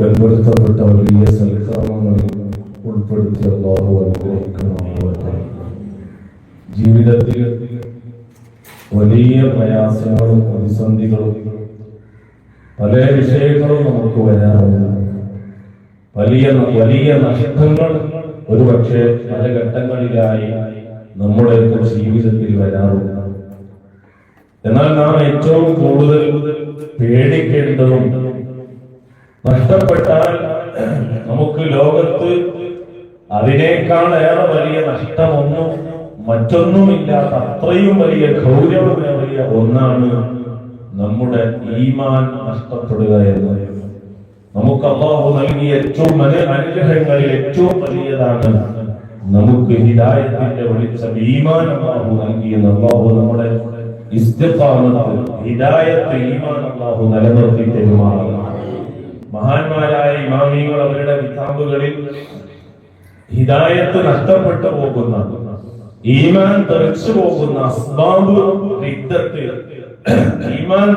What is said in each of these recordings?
ഉൾപ്പെടുത്തപ്പെട്ട വലിയ സൽക്കർമ്മങ്ങളിൽ ഉൾപ്പെടുത്തി അല്ലാഹു അനുഗ്രഹിക്കണമെന്ന്. ജീവിതത്തിൽ വലിയ പ്രയാസങ്ങളും പ്രതിസന്ധികളും പല വിഷയങ്ങളും നമുക്ക് വരാറുണ്ട്. വലിയ വലിയ നഷ്ടങ്ങൾ ഒരുപക്ഷെ പല ഘട്ടങ്ങളിലായി നമ്മുടെ ജീവിതത്തിൽ വരാറുണ്ട്. എന്നാൽ നാം ഏറ്റവും കൂടുതൽ പേടിക്കേണ്ടതും നഷ്ടപ്പെട്ടാൽ നമുക്ക് ലോകത്ത് അതിനേക്കാളേറെ വലിയ നഷ്ടമൊന്നും മറ്റൊന്നുമില്ലാത്ത അത്രയും വലിയ ഗൗരവമേറിയ ഒന്നാണ് നമ്മുടെ ഈമാൻ നഷ്ടപ്പെടുക എന്ന്. നമുക്ക് അല്ലാഹു നൽകിയ ഏറ്റവും അനുഗ്രഹങ്ങളിൽ ഏറ്റവും വലിയതാണ് നമുക്ക് ഹിദായത്തിന്റെ വെളിച്ചം, ഈമാൻ അല്ലാഹു നൽകിയെന്ന്. അല്ലാഹു നമ്മുടെ ഇസ്തിഖാമത്ത്, ഹിദായത്ത്, ഈമാൻ അല്ലാഹു നിലനിർത്തി തരുമാറാകണം. മഹാന്മാരായ ഇമാമികൾ അവരുടെ കിതാബുകളിൽ ഹിദായത്ത് നഷ്ടപ്പെട്ടു പോകുന്ന, ഈമാൻ തെറിച്ചു പോകുന്ന അസ്ബാബ് റിദ്ദത്ത്, ഈമാൻ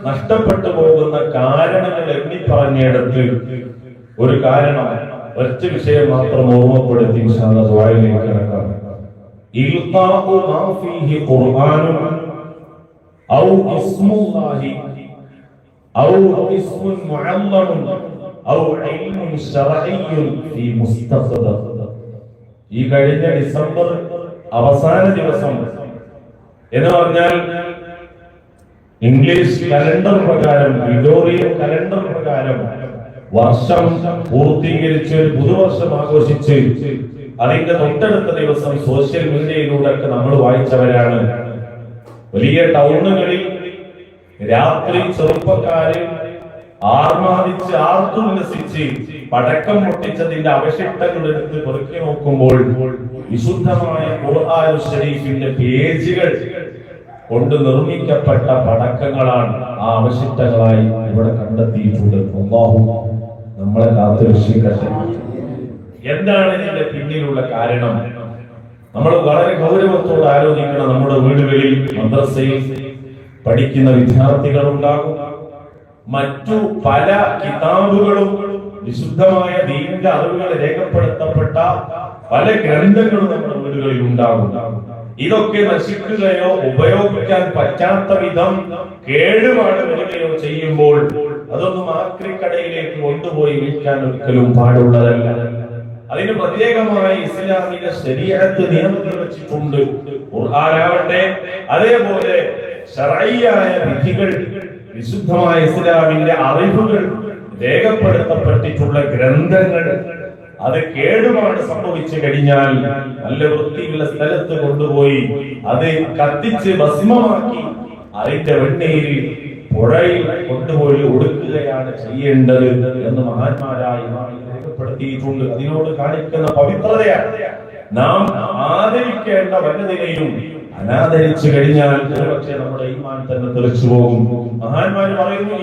നഷ്ടപ്പെട്ടു പോകുന്ന കാരണങ്ങൾ എണ്ണിപ്പറഞ്ഞെടുത്ത് ഒരു കാരണം, ഒറ്റ വിഷയം മാത്രം ഓർമ്മപ്പെടുത്തി ദുആയിലേക്ക് കടക്കാം. ഇൽഖാഉ മാ ഫീഹി ഖുർആനും ഔ ഇസ്മുല്ലാഹി ഔ ഇസ്മുൻ മുഅല്ലമുൻ ഔ ഇൽമുൻ ശർഈയ്യുൻ ഫീ മുസ്തഖദ. ഈ കഴിഞ്ഞ ഡിസംബർ അവസാന ദിവസം എന്ന് പറഞ്ഞാൽ ഇംഗ്ലീഷ് കലണ്ടർ പ്രകാരം, ഗ്രിഗോറിയൻ കലണ്ടർ പ്രകാരം വർഷം പൂർത്തീകരിച്ച് പുതുവർഷം ആഘോഷിച്ച് അതിന്റെ തൊട്ടടുത്ത ദിവസം സോഷ്യൽ മീഡിയയിലൂടെ നമ്മൾ വായിച്ചവരാണ്. വലിയ ടൗണുകളിൽ രാത്രി ചെറുപ്പക്കാര് ആർമാദിച്ച് ആർത്തുല്ലസിച്ച് പടക്കം പൊട്ടിച്ചതിന്റെ അവശിഷ്ടങ്ങൾ എടുത്ത് പെറുക്കി നോക്കുമ്പോൾ വിശുദ്ധമായ ഖുർആൻ ശരീഫിന്റെ പേജുകൾ കൊണ്ട് നിർമ്മിക്കപ്പെട്ട പടക്കങ്ങളാണ് ആ അവശിഷ്ടങ്ങളായി ഇവിടെ കണ്ടെത്തിയിട്ടുണ്ട്. അല്ലാഹു നമ്മളെ കാത്തുരക്ഷിക്കട്ടെ. എന്താണ് ഇതിന്റെ പിന്നിലുള്ള കാരണം? നമ്മൾ വളരെ ഗൗരവത്തോടെ ആലോചിക്കണം. നമ്മുടെ വീടുകളിൽ, മദ്രസയിൽ പഠിക്കുന്ന വിദ്യാർത്ഥികൾ ഉണ്ടാകും. മറ്റു പല കിതാബുകളും, വിശുദ്ധമായ ദീനിന്റെ അറിവുകൾ രേഖപ്പെടുത്തപ്പെട്ട പല ഗ്രന്ഥങ്ങളും നമ്മുടെ വീടുകളിൽ ഉണ്ടാകും. ഇതൊക്കെ നശിക്കുകയോ ഉപയോഗിക്കാൻ പറ്റാത്ത വിധം കേടുപാട് വരികയോ ചെയ്യുമ്പോൾ അതൊന്നും ആക്രിക്കടയിലേക്ക് കൊണ്ടുപോയി വിൽക്കാൻ ഒരിക്കലും പാടുള്ളതല്ല. അതിന് പ്രത്യേകമായ ഇസ്ലാമിക ശരീഅത്ത് നിയമങ്ങൾ വെച്ചിട്ടുണ്ട്. ഖുർആനാവട്ടെ, അതേപോലെ ശർഈയായ വിധികൾ, വിശുദ്ധമായ ഇസ്ലാമിന്റെ അറിവുകൾ രേഖപ്പെടുത്തപ്പെട്ടിട്ടുള്ള ഗ്രന്ഥങ്ങൾ, അത് കേടുപാട് സംഭവിച്ചു കഴിഞ്ഞാൽ നല്ല വൃത്തിയുള്ള സ്ഥലത്ത് കൊണ്ടുപോയി അത് കത്തിച്ച് ഭസ്മമാക്കി അതിന്റെ വെണ്ണീരിൽ പുഴയിൽ കൊണ്ടുപോയി ഒടുക്കുകയാണ് ചെയ്യേണ്ടത് എന്ന് മഹാന്മാരായി രേഖപ്പെടുത്തിയിട്ടുണ്ട്. അതിനോട് കാണിക്കുന്ന പവിത്രതയാണ്. നാം ആദരിക്കേണ്ട വല്ലതിനെയും അനാദരിച്ചു കഴിഞ്ഞാൽ ഒരുപക്ഷെ നമ്മുടെ ഈമാൻ തന്നെ തെറിച്ചു പോകും. മഹാന്മാർ പറയുന്നു,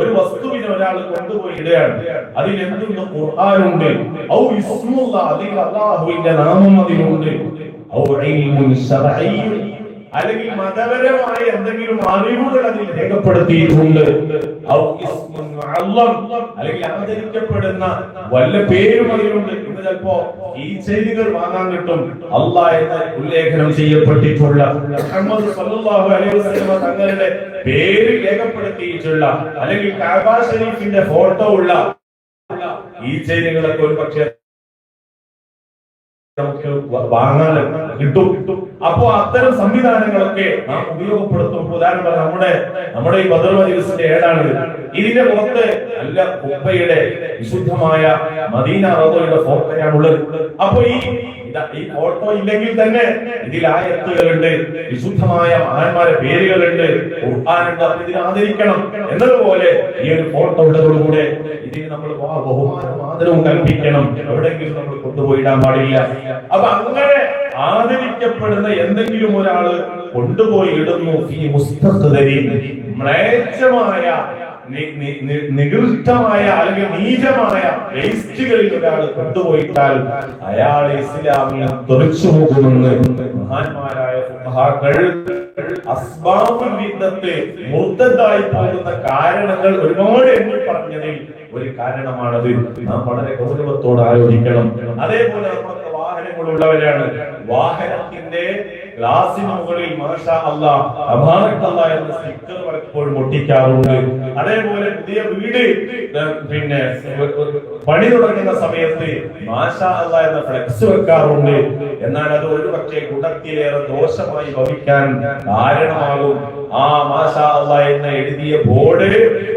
ഒരു വസ്തുവിനെ ഒരാൾ കൊണ്ടുപോയി ഇടുകയാണ്, അതിലെന്തുണ്ട്? ഖുർആനുണ്ട്, ഔ ഇസ്മുല്ലാഹ്, അതിൽ അല്ലാഹുവിന്റെ നാമം അതിലുണ്ട്, ഔ ഇൽമുൻ ശർഈയ്യുൻ, അല്ലെങ്കിൽ മതപരമായ എന്തെങ്കിലും അറിവുകൾ അതിൽ രേഖപ്പെടുത്തിയിട്ടുണ്ട്, ഔ ഇസ്മുൻ മുഅല്ലം, അല്ലെങ്കിൽ ആദരിക്കപ്പെടുന്ന വല്ല പേരും അതിലുണ്ട്. ഇന്ന് ചിലപ്പോ ഈ ചെയ്തികൾ വാങ്ങാൻ കിട്ടും, അല്ലാഹ് എന്ന് ഉല്ലേഖനം ചെയ്യപ്പെട്ടിട്ടുള്ള, മുഹമ്മദ് സല്ലല്ലാഹു അലൈഹി വസല്ലം തങ്ങളുടെ പേര് രേഖപ്പെടുത്തിയിട്ടുള്ള, അല്ലെങ്കിൽ കഅബ ശരീഫിന്റെ ഫോട്ടോ ഉള്ള ഈ ചെയ്തികളൊക്കെ ഒരു പക്ഷേ നമുക്ക് വാങ്ങാൻ കിട്ടും. അപ്പോ അത്തരം സംവിധാനങ്ങളൊക്കെ നാം ഉപയോഗപ്പെടുത്തും. ഉദാഹരണം നമ്മുടെ ഈ ബദർ മജ്‌ലിസിന്റെ ഏടാണ്. ഇതിന്റെ പുറത്ത് നല്ല കുബ്ബയുടെ വിശുദ്ധമായ മദീന റൗദയുടെ ഫോട്ടോയാണുള്ളത്. അപ്പൊ ഈ ഫോട്ടോ ഇല്ലെങ്കിൽ തന്നെ ഇതിൽ ആയത്തുകളുണ്ട്, വിശുദ്ധമായ മഹാന്മാരുടെ പേരുകളുണ്ട്, ഖുർആനുണ്ട്. അപ്പൊ ഇതിനെ ആദരിക്കണം. എന്നതുപോലെ ഈ ഒരു ഫോട്ടോ ഉള്ളതോടുകൂടെ ഇതിന് നമ്മൾ ബഹുമാനവും ആദരവും കൽപ്പിക്കണം. എവിടെയെങ്കിലും നമ്മൾ കൊണ്ടുപോയിടാൻ പാടില്ല. അപ്പൊ അങ്ങനെ ആദരിക്കപ്പെടുന്ന എന്തെങ്കിലും ഒരാള് കൊണ്ടുപോയി ഇടുന്നു, ഈ മുസ്തഖ്ദരീൻ, മ്ലേച്ഛമായ നികൃഷ്ടമായ അല്ലെങ്കിൽ നീചമായ വേസ്റ്റുകളിൽ ഒരാൾ കൊണ്ടുപോയിട്ടാൽ അയാൾ ഇസ്ലാമിൽ തെറിച്ചു പോകുമെന്ന് മഹാന്മാരായ ഫുഖഹാക്കൾ അസ്ബാബുൽ വിദ്ദത്ത് മുർത്തദായി പോകുന്ന കാരണങ്ങൾ ഒരുപാട് എണ്ണി പറഞ്ഞതിൽ ഒരു കാരണമാണത്. നാം വളരെ ഗൗരവത്തോടെ ആലോചിക്കണം. അതേപോലെ നമുക്ക് വാഹനങ്ങളുള്ളവരാണ്. വാഹനത്തിന്റെ ഗ്ലാസിന് മുകളിൽ മാഷാ അല്ലാഹ് തബാറക അല്ലാഹ് എന്ന സ്റ്റിക്കർ പലപ്പോഴും ഒട്ടിക്കാറുണ്ട്. അതേപോലെ പുതിയ വീട് പണി തുടങ്ങുന്ന സമയത്ത് മാഷാ അല്ലാഹ് എന്ന ഫ്ലെക്സ് വെക്കാറുണ്ട്. എന്നാൽ അത് ഒരുപക്ഷെ ഗുണത്തിലേറെ ദോഷമായി ഭവിക്കാൻ കാരണമാകും. ആ മാഷാ അല്ലാഹ് എന്ന് എഴുതിയ ബോർഡ്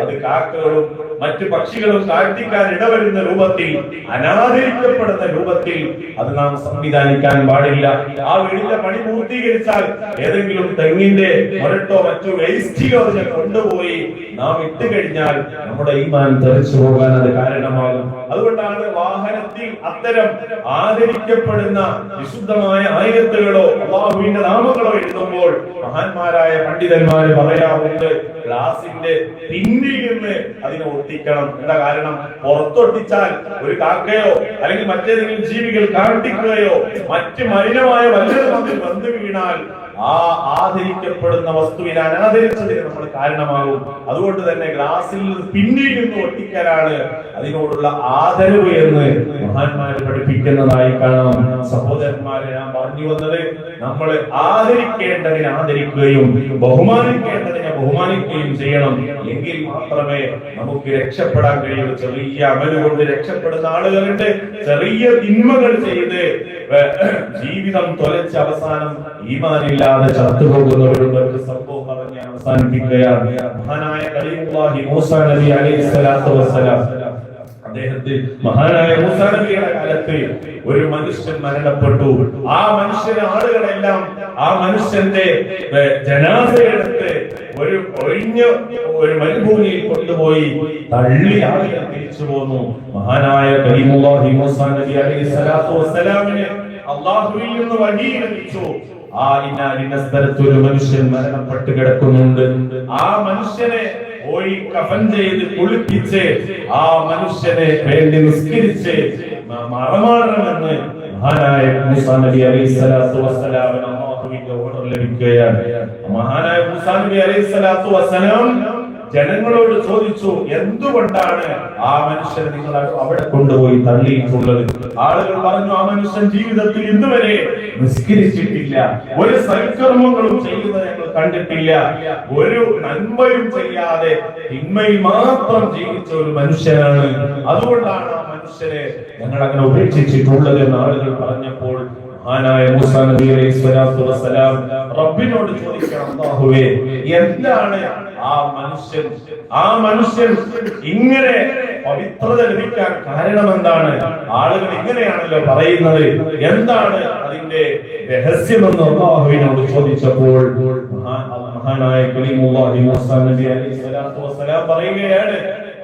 അത് കാക്കകളും മറ്റു പക്ഷികളും കാട്ടിക്കാൻ ഇടവരുന്ന രൂപത്തിൽ, അനാദരിക്കപ്പെടുന്ന രൂപത്തിൽ അത് നാം സംവിധാനിക്കാൻ പാടില്ല. ആ വീടിന്റെ പണി പൂർത്തീകരിച്ചാൽ ഏതെങ്കിലും തെങ്ങിന്റെ മരട്ടോ മറ്റു വേസ്റ്റിലോ അതിനെ കൊണ്ടുപോയി നാം ഇട്ട് കഴിഞ്ഞാൽ നമ്മുടെ ഈമാൻ തെറിച്ചു പോകാൻ അത് കാരണമാകും. അതുകൊണ്ടാണ് വാഹനത്തിൽ അത്തരം ആദരിക്കപ്പെടുന്ന വിശുദ്ധമായ ആയത്തുകളോ അല്ലാഹുവിന്റെ നാമങ്ങളോ എഴുതുമ്പോൾ മഹാന്മാരായ പണ്ഡിതന്മാര് പറയാറുണ്ട്, ഗ്ലാസിന്റെ പിന്നിൽ നിന്ന് അതിനെ ഒട്ടിക്കണം. എന്താ കാരണം? പുറത്തൊട്ടിച്ചാൽ ഒരു കാക്കയോ അല്ലെങ്കിൽ മറ്റേതെങ്കിലും ജീവികൾ കാട്ടിക്കുകയോ മറ്റ് മലിനമായ വല്ലതും വന്നു വീണാൽ ആ ആദരിക്കപ്പെടുന്ന വസ്തുവിനെ അനാദരിച്ചതിന് നമ്മൾ കാരണമാകും. അതുകൊണ്ട് തന്നെ ഗ്ലാസിൽ പിന്നിൽ നിന്ന് ഒട്ടിക്കലാണ് അതിനോടുള്ള ആദരവ് എന്ന് മഹാന്മാര് പഠിപ്പിക്കുന്നതായി കാണാം. സഹോദരന്മാരെ, ഞാൻ പറഞ്ഞു വന്നത് നമ്മൾ ആദരിക്കേണ്ടതിനെ ആദരിക്കുകയും ബഹുമാനിക്കേണ്ടതിനെ ബഹുമാനിക്കുകയും ചെയ്യണം. എങ്കിൽ മാത്രമേ നമുക്ക് രക്ഷപ്പെടാൻ കഴിയൂ. ചെറിയ അമല് കൊണ്ട് രക്ഷപ്പെടുന്ന ആളുകളുണ്ട്. ചെറിയ തിന്മകൾ ചെയ്ത് ജീവിതം തൊലച്ച് അവസാനം ഈമാനില്ലാതെ ചത്തുപോകുന്നവരുടെ സംഭവം പറഞ്ഞ് അവസാനിപ്പിക്കുകയാണ്. മഹാനായ കലീമുല്ലാഹി മൂസാ നബി അലൈഹി സ്വലാത്തു വസ്സലാം, മഹാനായ മൂസാ നബിയുടെ കാലത്ത് ഒരു മനുഷ്യൻ മരണപ്പെട്ടു. ആ മനുഷ്യന് ആളുകളെല്ലാം ആ മനുഷ്യന്റെ ജനാസയെടുത്ത് ഒരു ഒഴിഞ്ഞ ഒരു മരുഭൂമിയിൽ കൊണ്ടുപോയി തള്ളി ആളുകൾ തിരിച്ചു പോന്നു. മഹാനായ കലീമുല്ലാഹി മൂസാ നബി അലൈഹി സ്വലാത്തു വസ്സലാമിന് അല്ലാഹുവിൽ നിന്ന് വഹി ലഭിച്ചു. ഇന്ന സ്ഥലത്ത് ഒരു മനുഷ്യൻ മരണപ്പെട്ട് കിടക്കുന്നുണ്ട്. ആ മനുഷ്യനെ പോയി കഫൻ ചെയ്ത് കുളിപ്പിച്ച് ആ മനുഷ്യനെ വേണ്ടി നിസ്കരിച്ച് മറമാടണമെന്ന് മഹാനായ മൂസാ നബി അലൈഹി സ്വലാത്തു വസ്സലാമിന് അല്ലാഹുവിന്റെ ഓർഡർ ലഭിക്കുകയാണ്. മഹാനായ മൂസാ നബി അലൈഹി സ്വലാത്തു വസ്സലാം ജനങ്ങളോട് ചോദിച്ചു, എന്തുകൊണ്ടാണ് ആ മനുഷ്യനെ നിങ്ങൾ അവിടെ കൊണ്ടുപോയി തള്ളിയിട്ടുള്ളത്? ആളുകൾ പറഞ്ഞു, ആ മനുഷ്യൻ ജീവിതത്തിൽ ഇന്നുവരെ നിസ്കരിച്ചിട്ടില്ല, ഒരു സൽക്കർമ്മങ്ങളും ചെയ്യുന്നത് ഞങ്ങൾ കണ്ടിട്ടില്ല, ഒരു നന്മയും ചെയ്യാതെ തിന്മയിൽ മാത്രം ജീവിച്ച ഒരു മനുഷ്യനാണ്, അതുകൊണ്ടാണ് ആ മനുഷ്യനെ ഞങ്ങൾ അങ്ങനെ ഉപേക്ഷിച്ചിട്ടുള്ളത് എന്ന് ആളുകൾ പറഞ്ഞപ്പോൾ മഹാനായ മൂസാ നബി അലൈഹി സ്വലാത്തു വസ്സലാം റബ്ബിനോട് ചോദിക്കണം, അല്ലാഹുവേ, എന്താണ് ആ മനുഷ്യൻ ഇങ്ങനെ പവിത്രത ലഭിക്കാൻ കാരണം എന്താണ്? ആളുകൾ ഇങ്ങനെയാണല്ലോ പറയുന്നത്, എന്താണ് അതിന്റെ രഹസ്യമെന്ന് അല്ലാഹുവിനോട് ചോദിച്ചപ്പോൾ മഹാനായ കലീമുല്ലാഹി മൂസാ നബി അലൈഹി സ്വലാത്തു വസ്സലാം പറയുകയാണ്,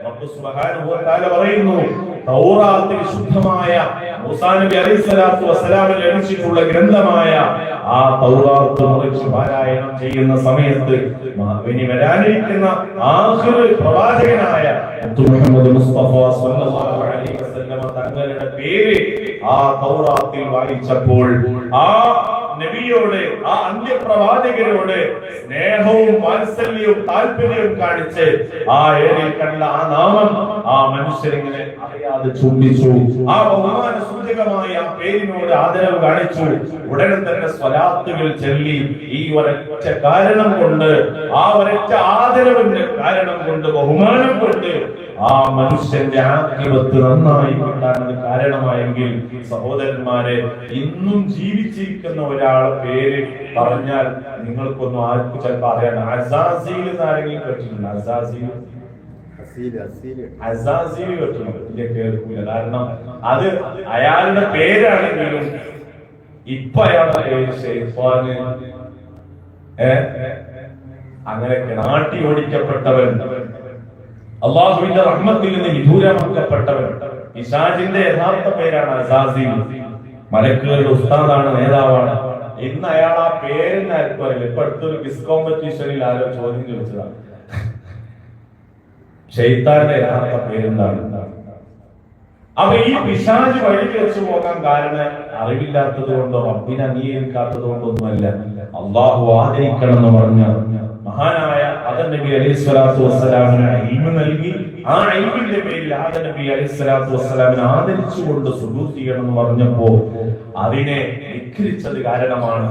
റബ്ബ് സുബ്ഹാനഹു വ തആല പറയുന്നു, തൗറാത്തിൽ ശുദ്ധമായ മൂസാ നബി അലൈഹി സ്വലാത്തു വസ്സലാമിന് ലഭിച്ചിട്ടുള്ള ഗ്രന്ഥമായ ആ തൗറാത്ത് മുറിച്ച് പാരായണം ചെയ്യുന്ന സമയത്ത് ഇനി വരാനിരിക്കുന്ന ആഖിർ പ്രവാചകനായ മുഹമ്മദ് മുസ്തഫ സ്വല്ലല്ലാഹു അലൈഹി വസല്ലം തങ്ങളുടെ പേര് ആ തൗറാത്തിൽ വായിച്ചപ്പോൾ ആ നബിയോട്, ആ അന്ത്യപ്രവാചകരോട് സ്നേഹവും വാത്സല്യവും താല്പര്യവും കാണിച്ച് ആ ഏരിൽ കണ്ട ആ നാമം ആ മനുഷ്യരിങ്ങനെ അറിയാതെ ചൂണ്ടിച്ചു. ആ ബഹുമാന സൂചകമായ ആ പേരിനോട് ആദരവ് കാണിച്ചു. ഉടനെ തന്നെ സ്വലാത്തുകൾ ചൊല്ലി ഈ ഒരൊറ്റ കാരണം കൊണ്ട്, ആ ഒരൊറ്റ ആദരവിന്റെ കാരണം കൊണ്ട്, ബഹുമാനം കൊണ്ട് ആ മനുഷ്യന്റെ ആഖിറത്ത് നന്നായി കിട്ടാനത് കാരണമായെങ്കിൽ സഹോദരന്മാരെ, ഇന്നും ജീവിച്ചിരിക്കുന്ന ഒരാളെ പേര് പറഞ്ഞാൽ നിങ്ങൾക്കൊന്നും ആർക്കും ചിലപ്പോൾ അറിയാം. അസാസീൽ എന്ന് ആരെങ്കിലും കേട്ടിട്ടുണ്ട്? അസാസീൽ കേട്ടിട്ടുണ്ട്? കേൾക്കൂല. കാരണം അത് അയാളുടെ പേരാണെങ്കിലും ഇപ്പൊ അയാളുടെ പേര് ശൈത്താന്, അങ്ങനെയൊക്കെ നാട്ടി ഓടിക്കപ്പെട്ടവൻ, അല്ലാഹുവിന്റെ റഹ്മത്തിൽ നിന്ന് വിദൂരമാക്കപ്പെട്ടവൻ. പിശാചിന്റെ യഥാർത്ഥ പേരാണ് അസാസീൽ. മലക്കുകളുടെ ഉസ്താദാണ്, നേതാവാണ്. ഇന്ന് അയാൾ ആ പേരിനായിരിക്കും അറിയില്ല. ഇപ്പൊ അടുത്തൊരു ക്വിസ് കോമ്പറ്റീഷനിൽ ആരോ ചോദ്യം ചോദിച്ചതാണ്, ശൈത്താന്റെ യഥാർത്ഥ പേരെന്താണ്? അപ്പൊ ഈ പിശാച് വഴി വെച്ചു പോകാൻ കാരണം അറിവില്ലാത്തത് കൊണ്ടോ റബ്ബിനെ അംഗീകരിക്കാത്തത് കൊണ്ടൊന്നുമല്ല. അള്ളാഹു ആദരിക്കണം എന്ന് പറഞ്ഞ മഹാനായ ആദം നബി അലൈഹി സ്വലാത്തു വസ്സലാമിന് ഇൽമു നൽകി. ആ ഇൽമിന്റെ പേരിൽ ആദം നബി അലൈഹി സ്വലാത്തു വസ്സലാമിനെ ആദരിച്ചുകൊണ്ട് സുജൂദ് ചെയ്യണം എന്ന് പറഞ്ഞപ്പോ അതിനെ ധിക്കരിച്ചത് കാരണമാണ്,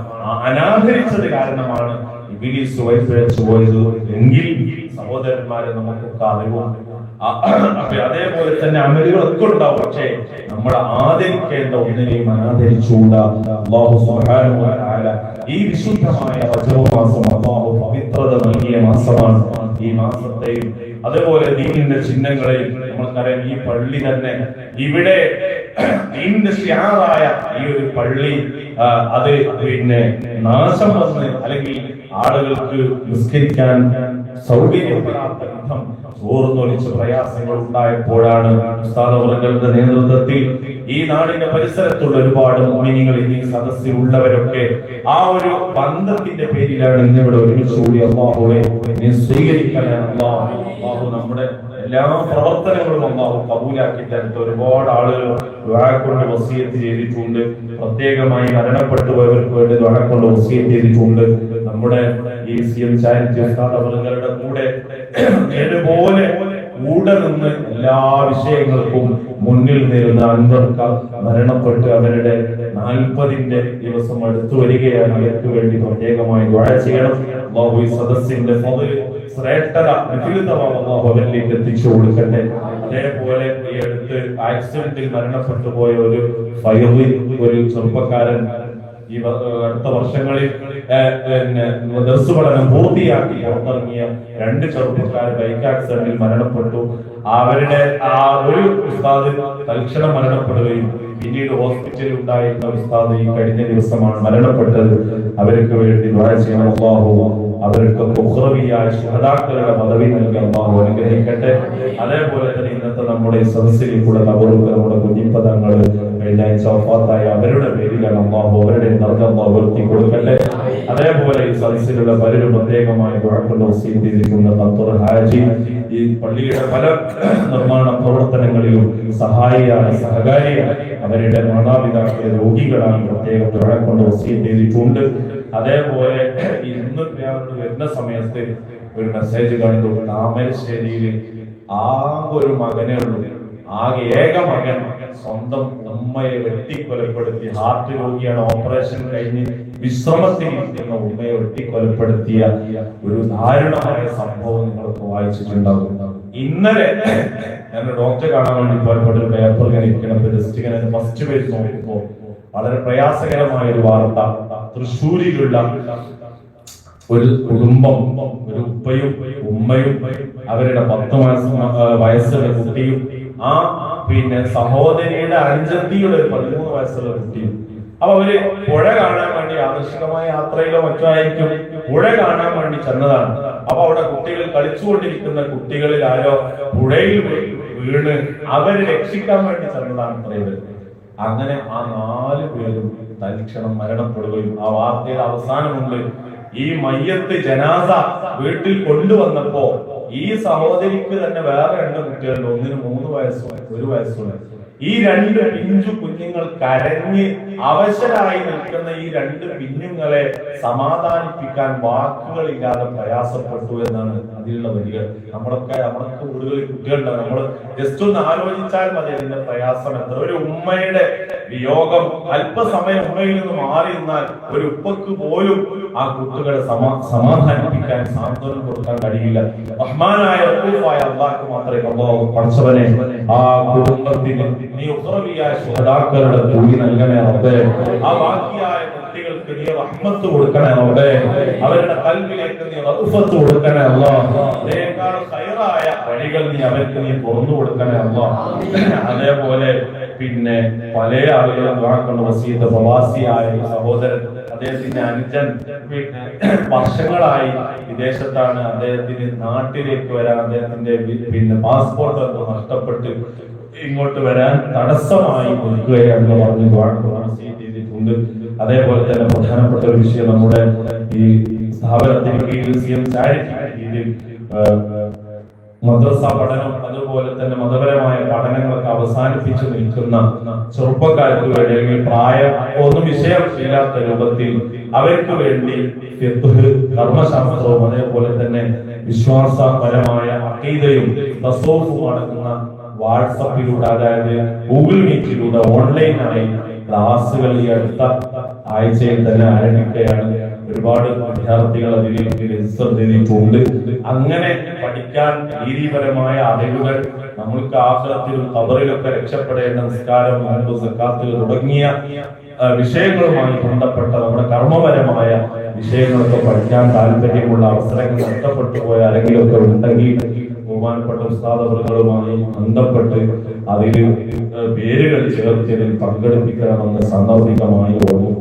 അനാദരിച്ചത് കാരണമാണ് ഇബ്ലീസ് വഴിപിഴച്ചു പോയത് എങ്കിൽ സഹോദരന്മാരെ നമുക്കൊക്കെ അറിവുണ്ട്. അതേപോലെ തന്നെ അമലുകളൊക്കെ ഉണ്ടാവും. പക്ഷേ നമ്മൾ ആദരിക്കേണ്ട ഒന്നിനെയും അനാദരിച്ചുകൂടാ. അല്ലാഹു സുബ്ഹാനഹു വ തആല ഈ വിശുദ്ധമായ റജബ് മാസം അല്ലാഹു പവിത്രത നൽകിയ മാസമാണ്. ഈ മാസത്തെയും അതേപോലെ ദീനിന്റെ ചിഹ്നങ്ങളെയും നമുക്കറിയാം. ഈ പള്ളി തന്നെ ഇവിടെ ദീനിന്റെ ശിആറായ ഈ ഒരു പള്ളി അത് പിന്നെ നാശം വന്ന് അല്ലെങ്കിൽ ആളുകൾക്ക് നിസ്കരിക്കാൻ സൗകര്യപ്പെടാത്ത വിധം ചോർന്നൊലിച്ച് പ്രയാസങ്ങൾ ഉണ്ടായപ്പോഴാണ് ഉസ്താദ് അവറുകളുടെ നേതൃത്വത്തിൽ ഈ നാടിന്റെ പരിസരത്തുള്ള ഒരുപാട് മുഅ്മിനീങ്ങൾ ഈ സദസ്സിൽ ഉള്ളവരൊക്കെ ആ ഒരു ബന്ധത്തിന്റെ പേരിലാണ് ഇന്നിവിടെ ഒരുമിച്ച് കൂടി അല്ലാഹുവേ നീ സ്വീകരിക്കണേ അല്ലാഹു നമ്മുടെ എല്ലാ പ്രവർത്തനങ്ങളും അല്ലാഹു കബൂലാക്കി തരട്ടെ. ഒരുപാട് ആളുകൾ ദുആ കൊണ്ട് വസിയത്ത് ചെയ്തിട്ടുണ്ട്. പ്രത്യേകമായി മരണപ്പെട്ടു പോയവർക്ക് വേണ്ടി ദുആ കൊണ്ട് വസിയത്ത് ചെയ്തിട്ടുണ്ട്. നമ്മുടെ ഈ സിഎം ചാരിറ്റി ഉസ്താദ് അവറുകളുടെ കൂടെ ഇതുപോലെ കൂടെ നിന്ന് എല്ലാ വിഷയങ്ങൾക്കും മുന്നിൽ നിൽക്കുന്ന അൻവർക്ക് മരണപ്പെട്ട് അവരുടെ 40ന്റെ ദിവസം അടുത്തു വരികയാണ്. അവർക്ക് വേണ്ടി പ്രത്യേകമായി ദുആ ചെയ്യണം. അല്ലാഹു ഈ സദസ്സിന്റെ ഫضل ശ്രേഷ്ഠത അല്ലാഹു അവരിലേക്ക് എത്തിച്ചു കൊടുക്കട്ടെ. അതേപോലെ ഈ അടുത്ത് ആക്സിഡന്റിൽ മരണപ്പെട്ടു പോയ ഒരു ഒരു ചെറുപ്പക്കാരൻ ഈ അടുത്ത വർഷങ്ങളിൽ ദർസ് പഠനം പൂർത്തിയാക്കി പുറത്തിറങ്ങിയ 2 ചെറുപ്പക്കാർ ബൈക്ക് ആക്സിഡന്റിൽ മരണപ്പെട്ടു. അവരുടെ ആ ഒരു ഉസ്താദ് തൽക്ഷണം മരണപ്പെടുകയും പിന്നീട് ഹോസ്പിറ്റലിൽ ഉണ്ടായിരുന്ന ഉസ്താദ് ഈ കഴിഞ്ഞ ദിവസമാണ് മരണപ്പെട്ടത്. അവർക്ക് വേണ്ടി ദുആ ചെയ്യണം. അല്ലാഹു അവർക്ക് ഉഖ്റവിയായ ശുഹദാക്കളുടെ പദവി നൽകി അല്ലാഹു അനുഗ്രഹിക്കട്ടെ. അതേപോലെ തന്നെ ഇന്നത്തെ നമ്മുടെ സദസ്സിൽ കൂടെ അവർക്ക് നമ്മുടെ കുഞ്ഞിപ്പദങ്ങൾ വഫാത്തായ അവരുടെ പേരിലാണ് അല്ലാഹു അവരുടെ ദർജ അല്ലാഹു ഉയർത്തി കൊടുക്കട്ടെ. അതേപോലെ ഈ സദസ്സിലുള്ള പലരും പ്രത്യേകമായി ദുആ കൊണ്ട് വസിയത്ത് ചെയ്തിരിക്കുന്ന ഖത്തർ ഹാജി ഈ പള്ളിയുടെ പല നിർമ്മാണ പ്രവർത്തനങ്ങളിലും സഹായിയായി സഹകാരിയായി അവരുടെ മാതാപിതാക്കളെ രോഗികളാണ് പ്രത്യേകം ദുആ കൊണ്ട് വസിയത്ത് ചെയ്തിട്ടുണ്ട്. അതേപോലെ ഇന്ന് വരുന്ന സമയത്ത് ഒരു മെസ്സേജ് കണ്ടു. താമരശ്ശേരിയിൽ ആകെ ഒരു മകനേ ഉള്ളൂ, ആകെ ഏക മകൻ സ്വന്തം ഉമ്മയെ വെട്ടിക്കൊലപ്പെടുത്തി, ഹാർട്ട് രോഗിയാണ്, ഓപ്പറേഷൻ കഴിഞ്ഞ് വിശ്രമത്തിലിരിക്കുന്ന ഉമ്മയെ വെട്ടിക്കൊലപ്പെടുത്തിയ ഒരു ദാരുണമായ സംഭവം നിങ്ങൾക്ക് വായിച്ചിട്ടുണ്ടാകും. ഇന്നലെ ഞാൻ ഡോക്ടറെ കാണാൻ വേണ്ടി പോയപ്പോൾ ഒരു പേപ്പർ ഇങ്ങനെ ഇരിക്കണം, ഫസ്റ്റ് പേജ് നോക്കുമ്പോൾ വളരെ പ്രയാസകരമായ ഒരു വാർത്ത. തൃശ്ശൂരിലുള്ള ഒരു കുടുംബം, ഒരു ഉപ്പയും ഉമ്മയും അവരുടെ 10 വയസ്സുള്ള കുട്ടിയും ആ സഹോദരിയുടെ അനുജത്തിയുടെ ഒരു 13 വയസ്സുള്ള കുട്ടിയും. അപ്പൊ അവര് പുഴ കാണാൻ വേണ്ടി ആകർഷകമായ യാത്രയിലോ മറ്റോ ആയിരിക്കും പുഴ കാണാൻ വേണ്ടി ചെന്നതാണ്. അപ്പൊ അവിടെ കുട്ടികൾ കളിച്ചുകൊണ്ടിരിക്കുന്ന കുട്ടികളിൽ ആരോ പുഴയിൽ വീണ് അവരെ രക്ഷിക്കാൻ വേണ്ടി ചെന്നതാണ് അത്രയത്. അങ്ങനെ ആ 4 പേരും തൽക്ഷണം മരണപ്പെടുകയും ആ വാർത്തയുടെ അവസാനമുണ്ട്. ഈ മയ്യത്ത് ജനാസ വീട്ടിൽ കൊണ്ടുവന്നപ്പോ ഈ സഹോദരിക്ക് തന്നെ വേറെ 2 കുട്ടികളുണ്ട്. ഒന്നിന് 3 വയസ്സും 1 വയസ്സുള്ള. ഈ 2 പിഞ്ചു കുഞ്ഞുങ്ങൾ കരഞ്ഞ് അവശരായി നിൽക്കുന്ന ഈ 2 കുഞ്ഞുങ്ങളെ സമാധാനിപ്പിക്കാൻ വാക്കുകളില്ലാതെ പ്രയാസപ്പെട്ടു എന്നാണ് അതിലുള്ള വരികൾ. നമ്മളൊക്കെ വീടുകളിൽ കുട്ടികളുണ്ടാവും. നമ്മൾ ജസ്റ്റ് ഒന്ന് ആലോചിച്ചാൽ മതി അതിന്റെ പ്രയാസം എത്ര. ഒരു ഉമ്മയുടെ വിയോഗം അല്പസമയം ഉമ്മയിൽ നിന്ന് മാറി നിന്നാൽ ഒരു ഉപ്പക്ക് പോലും ആ കുട്ടികളെ സമാധാനിപ്പിക്കാൻ സാന്ത്വനം കൊടുക്കാൻ കഴിയില്ല. റഹ്മാനായ റഹൂഫായ അല്ലാഹു മാത്രമേ അല്ലാഹു പഠിച്ചവനെ ആ കുടുംബത്തിന് നീ ഉഖ്റവിയായ ശുഹദാക്കളുടെ കൂലി നൽകണേ റബ്ബേ. ആ ബാക്കിയായ കുട്ടികൾക്ക് നീ റഹ്മത്ത് കൊടുക്കണേ റബ്ബേ. അവരുടെ ഖൽബിലേക്ക് നീ റഅഫത്ത് കൊടുക്കണേ അല്ലാഹ്. അതിനേക്കാൾ ഖൈറായ വഴികൾ നീ അവർക്ക് നീ തുറന്നു കൊടുക്കണേ അല്ലാഹ്. അതേപോലെ പല ആളുകളും കൊണ്ട് വസീയത്ത് പ്രവാസിയായ സഹോദരൻ, അദ്ദേഹത്തിന്റെ അനുജൻ വർഷങ്ങളായി വിദേശത്താണ്. അദ്ദേഹത്തിന് നാട്ടിലേക്ക് വരാൻ അദ്ദേഹത്തിന്റെ പാസ്പോർട്ട് നഷ്ടപ്പെട്ട് ഇങ്ങോട്ട് വരാൻ തടസ്സമായി നിൽക്കുകയാണെന്ന് പറഞ്ഞ് ചെയ്തിട്ടുണ്ട്. അതേപോലെ തന്നെ പ്രധാനപ്പെട്ട ഒരു വിഷയം, നമ്മുടെ ഈ സ്ഥാപനത്തിന് കീഴിൽ സിഎം ചാരിറ്റി രീതിയിൽ മദ്രസ പഠനം അതുപോലെ തന്നെ മതപരമായ പഠനങ്ങളൊക്കെ അവസാനിപ്പിച്ചു നിൽക്കുന്ന ചെറുപ്പക്കാർക്ക് വേണ്ടി അല്ലെങ്കിൽ പ്രായം ഒന്നും വിഷയം ഇല്ലാത്ത രൂപത്തിൽ അവർക്ക് വേണ്ടി ഫിഖ്ഹ്, കർമ്മശാസ്ത്രവും അതേപോലെ തന്നെ വിശ്വാസപരമായ അഖീദയും തസവ്വുഫും അടങ്ങുന്ന വാട്സപ്പിലൂടെ അതായത് ഗൂഗിൾ മീറ്റിലൂടെ ഓൺലൈനായി ക്ലാസുകൾ ഈ അടുത്ത ആഴ്ചയിൽ തന്നെ ആരംഭിക്കുകയാണ്. ഒരുപാട് വിദ്യാർത്ഥികൾ അതിൽ രജിസ്റ്റർ ചെയ്തിട്ടുണ്ട്. അങ്ങനെ പഠിക്കാൻ രീതിപരമായ അറിവുകൾ നമ്മൾക്ക് ആഖിറത്തിലും ഖബറിലൊക്കെ രക്ഷപ്പെടേണ്ട നിസ്കാരം, നോമ്പ്, സക്കാത്ത് തുടങ്ങിയ വിഷയങ്ങളുമായി ബന്ധപ്പെട്ട നമ്മുടെ കർമ്മപരമായ വിഷയങ്ങളൊക്കെ പഠിക്കാൻ താല്പര്യമുള്ള അവസരങ്ങൾ നഷ്ടപ്പെട്ടു പോയ ആരെങ്കിലുമൊക്കെ ഉണ്ടെങ്കിൽ ബഹുമാനപ്പെട്ട ഉസ്താദുകളുമായി ബന്ധപ്പെട്ട് അതിൽ പേരുകൾ ചേർത്തതിൽ പങ്കെടുപ്പിക്കണമെന്ന് സാന്ദർഭികമായി ഓർമ്മ